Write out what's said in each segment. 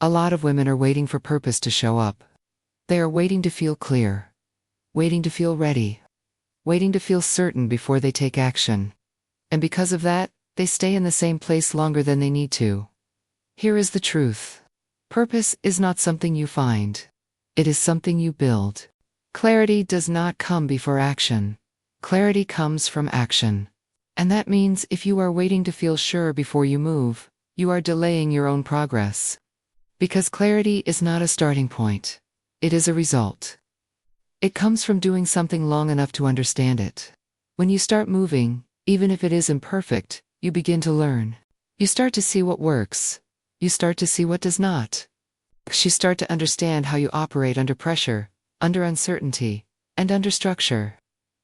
A lot of women are waiting for purpose to show up. They are waiting to feel clear, waiting to feel ready, waiting to feel certain before they take action. And because of that, they stay in the same place longer than they need to. Here is the truth. Purpose is not something you find. It is something you build. Clarity does not come before action. Clarity comes from action. And that means if you are waiting to feel sure before you move, you are delaying your own progress. Because clarity is not a starting point. It is a result. It comes from doing something long enough to understand it. When you start moving, even if it is imperfect, you begin to learn. You start to see what works. You start to see what does not. You start to understand how you operate under pressure, under uncertainty, and under structure.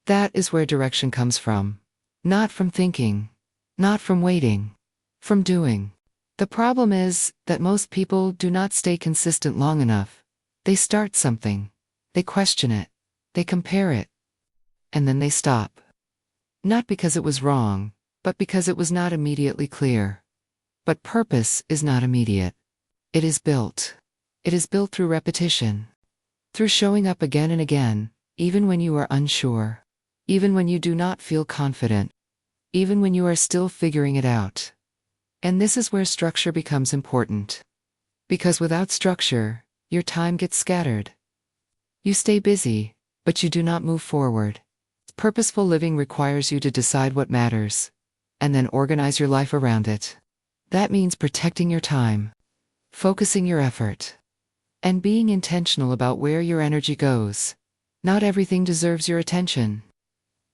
That is where direction comes from. Not from thinking. Not from waiting. From doing. The problem is that most people do not stay consistent long enough. They start something. They question it. They compare it. And then they stop. Not because it was wrong, but because it was not immediately clear. But purpose is not immediate. It is built. It is built through repetition. Through showing up again and again, even when you are unsure. Even when you do not feel confident. Even when you are still figuring it out. And this is where structure becomes important. Because without structure, your time gets scattered. You stay busy, but you do not move forward. Purposeful living requires you to decide what matters, and then organize your life around it. That means protecting your time, focusing your effort, and being intentional about where your energy goes. Not everything deserves your attention.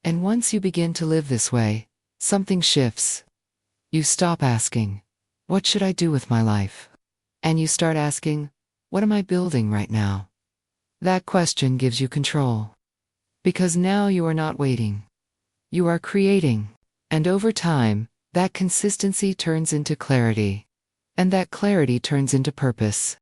And once you begin to live this way, something shifts. You stop asking, what should I do with my life? And you start asking, what am I building right now? That question gives you control. Because now you are not waiting. You are creating. And over time, that consistency turns into clarity. And that clarity turns into purpose.